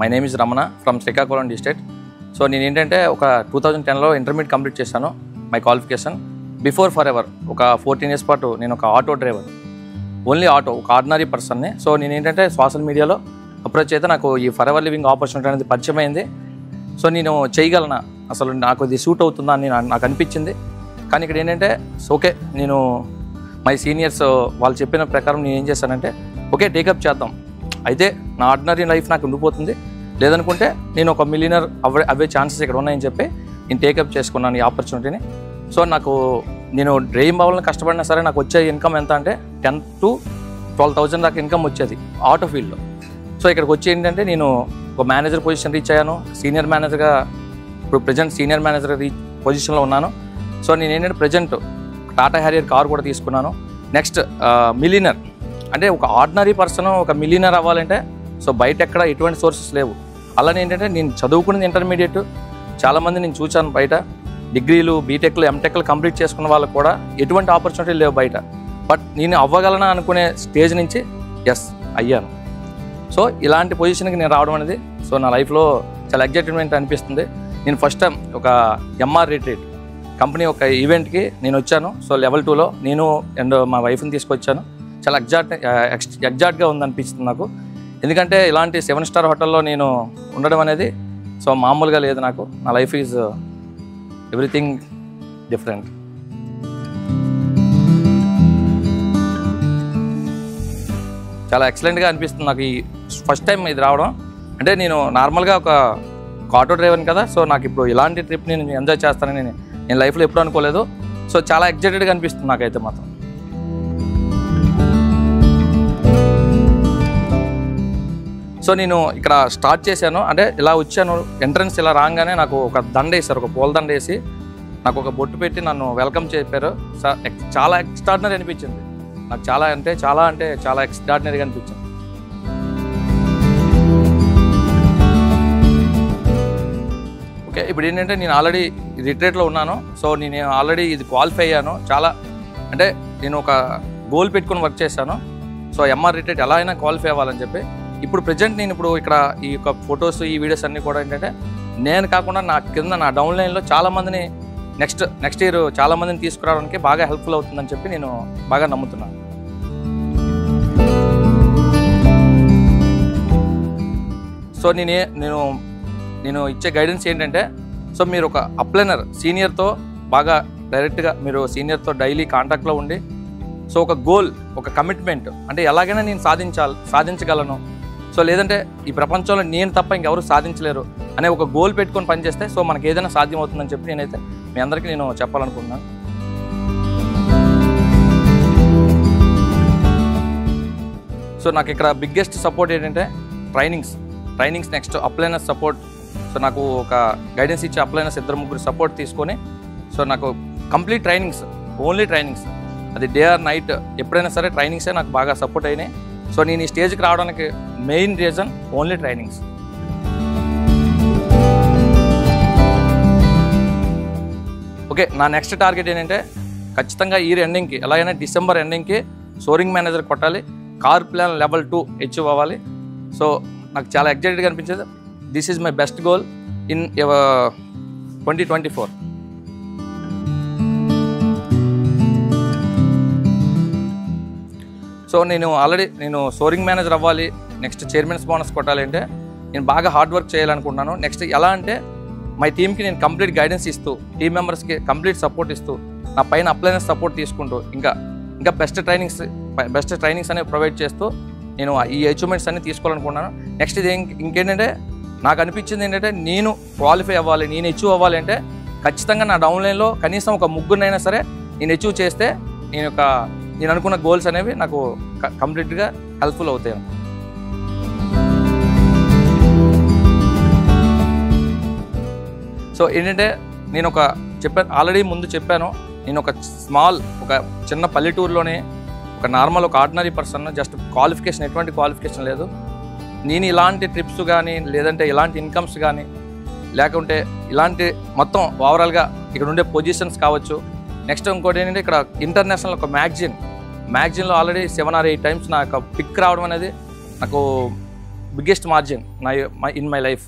My name is Ramana from Srikakulam district. So నేను ఏంటంటే ఒక 2010లో ఇంటర్మీడియట్ కంప్లీట్ చేశాను. My qualification before for ever ఒక 14 years పాటు నేను ఒక ఆటో డ్రైవర్, ఓన్లీ ఆటో, ఒక ఆర్డినరీ పర్సన్ని. సో నేను ఏంటంటే సోషల్ మీడియాలో అప్రోచ్ అయితే నాకు ఈ ఫర్ ఎవర్ లివింగ్ ఆపర్చునిటీ అనేది పరిచయం అయింది. సో నేను చేయగలనా, అసలు నాకు ఇది సూట్ అవుతుందా అని నాకు అనిపించింది. కానీ ఇక్కడ ఏంటంటే ఓకే, నేను మై సీనియర్స్ వాళ్ళు చెప్పిన ప్రకారం నేను ఏం చేశానంటే ఓకే టేకప్ చేద్దాం, అయితే నా ఆర్డినరీ లైఫ్ నాకు ఉండిపోతుంది, లేదనుకుంటే నేను ఒక మిలియనర్ అవే ఛాన్సెస్ ఇక్కడ ఉన్నాయని చెప్పి నేను టేకప్ చేసుకున్నాను ఈ ఆపర్చునిటీని. సో నేను డ్రీమ్ అవ్వాలని కష్టపడినా సరే నాకు వచ్చే ఇన్కమ్ ఎంత అంటే 10,000 to 12,000 దాకా ఇన్కమ్ వచ్చేది ఆటో ఫీల్డ్లో. సో ఇక్కడికి వచ్చి ఏంటంటే నేను ఒక మేనేజర్ పొజిషన్ రీచ్ అయ్యాను. సీనియర్ మేనేజర్గా ఇప్పుడు ప్రజెంట్ సీనియర్ మేనేజర్ పొజిషన్లో ఉన్నాను. సో నేను ఏంటంటే ప్రజెంట్ టాటా హ్యారియర్ కార్ కూడా తీసుకున్నాను. నెక్స్ట్ మిలియనర్ అంటే ఒక ఆర్డినరీ పర్సన్ ఒక మిలియనర్ అవ్వాలంటే సో బయట ఎక్కడ ఎటువంటి సోర్సెస్ లేవు. అలానే ఏంటంటే నేను చదువుకున్నది ఇంటర్మీడియట్, చాలామంది నేను చూశాను బయట డిగ్రీలు, బీటెక్లు, ఎంటెక్లు కంప్లీట్ చేసుకున్న వాళ్ళకు కూడా ఎటువంటి ఆపర్చునిటీలు లేవు బయట. బట్ నేను అవ్వగలనా అనుకునే స్టేజ్ నుంచి ఎస్ అయ్యాను. సో ఇలాంటి పొజిషన్కి నేను రావడం అనేది సో నా లైఫ్లో చాలా ఎగ్జైట్మెంట్ అనిపిస్తుంది. నేను ఫస్ట్ టైం ఒక ఎంఆర్ రిట్రీట్ కంపెనీ ఒక ఈవెంట్కి నేను వచ్చాను. సో లెవెల్ 2లో నేను అండ్ మా వైఫ్ని తీసుకొచ్చాను. చాలా ఎగ్జాక్ట్గా ఉందనిపిస్తుంది నాకు. ఎందుకంటే ఇలాంటి 7 star హోటల్లో నేను ఉండడం అనేది సో మామూలుగా లేదు. నాకు నా లైఫ్ ఈజ్ ఎవ్రీథింగ్ డిఫరెంట్. చాలా ఎక్సలెంట్గా అనిపిస్తుంది నాకు ఈ ఫస్ట్ టైం ఇది రావడం. అంటే నేను నార్మల్గా ఒక ఆటో డ్రైవర్ని కదా, సో నాకు ఇప్పుడు ఇలాంటి ట్రిప్ నేను ఎంజాయ్ చేస్తానని నేను లైఫ్లో ఎప్పుడు అనుకోలేదు. సో చాలా ఎగ్జైటెడ్గా అనిపిస్తుంది నాకైతే మాత్రం. సో నేను ఇక్కడ స్టార్ట్ చేశాను, అంటే ఇలా వచ్చాను, ఎంట్రన్స్ ఇలా రాగానే నాకు ఒక దండ వేశారు, ఒక పూల దండ వేసి నాకు ఒక బొట్టు పెట్టి నన్ను వెల్కమ్ చెప్పారు. చాలా ఎక్స్ట్రాడినరీ అనిపించింది నాకు, చాలా ఎక్స్ట్రాడినరీగా అనిపించింది. ఓకే, ఇప్పుడు ఏంటంటే నేను ఆల్రెడీ రిట్రీట్లో ఉన్నాను. సో నేను ఆల్రెడీ ఇది క్వాలిఫై అయ్యాను. చాలా అంటే నేను ఒక గోల్ పెట్టుకుని వర్క్ చేశాను. సో ఎంఆర్ రిట్రీట్ ఎలా అయినా క్వాలిఫై అవ్వాలని చెప్పి ఇప్పుడు ప్రజెంట్ నేను ఇప్పుడు ఇక్కడ ఈ యొక్క ఫొటోస్, ఈ వీడియోస్ అన్నీ కూడా ఏంటంటే నేను కాకుండా నా కింద నా డౌన్ లైన్లో చాలామందిని నెక్స్ట్ ఇయర్ చాలామందిని తీసుకురావడానికి బాగా హెల్ప్ఫుల్ అవుతుందని చెప్పి నేను బాగా నమ్ముతున్నాను. సో నేను ఇచ్చే గైడెన్స్ ఏంటంటే సో మీరు ఒక అప్లైనర్ సీనియర్తో బాగా డైరెక్ట్గా మీరు సీనియర్తో డైలీ కాంటాక్ట్లో ఉండి సో ఒక గోల్, ఒక కమిట్మెంట్, అంటే ఎలాగైనా నేను సాధించగలను, సో లేదంటే ఈ ప్రపంచంలో నేను తప్ప ఇంకెవరు సాధించలేరు అనే ఒక గోల్ పెట్టుకొని పనిచేస్తే సో మనకి ఏదైనా సాధ్యం అవుతుందని చెప్పి నేనైతే మీ అందరికీ నేను చెప్పాలనుకుంటున్నాను. సో నాకు ఇక్కడ బిగ్గెస్ట్ సపోర్ట్ ఏంటంటే trainings next upliners support. So నాకు ఒక గైడెన్స్ ఇచ్చే అప్లైనర్స్ 2-3 సపోర్ట్ తీసుకొని సో నాకు కంప్లీట్ ట్రైనింగ్స్, ఓన్లీ ట్రైనింగ్స్, అది డే ఆర్ నైట్ ఎప్పుడైనా సరే ట్రైనింగ్సే నాకు బాగా సపోర్ట్ అయినాయి. సో నేను ఈ స్టేజ్కి రావడానికి main reason only trainings. Okay, నా నెక్స్ట్ టార్గెట్ ఏంటంటే ఖచ్చితంగా ఇయర్ ఎండింగ్కి ఎలాగైనా డిసెంబర్ ఎండింగ్కి సోరింగ్ మేనేజర్ కొట్టాలి, కార్ ప్లాన్ లెవెల్ 2 అచీవ్ అవ్వాలి. సో నాకు చాలా ఎగ్జైటెడ్గా అనిపించేది. This is my best goal in 2024. So నేను సోరింగ్ మేనేజర్ అవ్వాలి, నెక్స్ట్ చైర్మన్స్ బోనస్ కొట్టాలి అంటే నేను బాగా హార్డ్ వర్క్ చేయాలనుకుంటున్నాను. నెక్స్ట్ ఎలా అంటే మై టీమ్కి నేను కంప్లీట్ గైడెన్స్ ఇస్తూ, టీమ్ మెంబర్స్కి కంప్లీట్ సపోర్ట్ ఇస్తూ, నా పైన అప్లైనర్స్ సపోర్ట్ తీసుకుంటూ ఇంకా బెస్ట్ ట్రైనింగ్స్ అనేవి ప్రొవైడ్ చేస్తూ నేను ఈ అచీవ్మెంట్స్ అన్ని తీసుకోవాలనుకుంటున్నాను. నెక్స్ట్ ఇది ఇంకేంటంటే నాకు అనిపించింది ఏంటంటే నేను క్వాలిఫై అవ్వాలి, నేను అచీవ్ అవ్వాలి అంటే ఖచ్చితంగా నా డౌన్లైన్లో కనీసం ఒక 3 సరే నేను అచీవ్ చేస్తే నేను అనుకున్న గోల్స్ అనేవి నాకు కంప్లీట్గా హెల్ప్ఫుల్ అవుతాయి. సో ఏంటంటే నేను ఆల్రెడీ ముందు చెప్పాను, నేను ఒక చిన్న పల్లెటూరులోనే ఒక నార్మల్ ఒక ఆర్డినరీ పర్సన్, జస్ట్ క్వాలిఫికేషన్, ఎటువంటి క్వాలిఫికేషన్ లేదు. నేను ఇలాంటి ట్రిప్స్ కానీ లేదంటే ఇలాంటి ఇన్కమ్స్ కానీ లేకుంటే ఇలాంటి మొత్తం ఓవరాల్గా ఇక్కడ ఉండే పొజిషన్స్ కావచ్చు. నెక్స్ట్ ఇంకోటి ఏంటంటే ఇక్కడ ఇంటర్నేషనల్ ఒక మ్యాగజైన్లో ఆల్రెడీ 7 or 8 times నాకు పిక్ రావడం అనేది నాకు biggest margin in my life.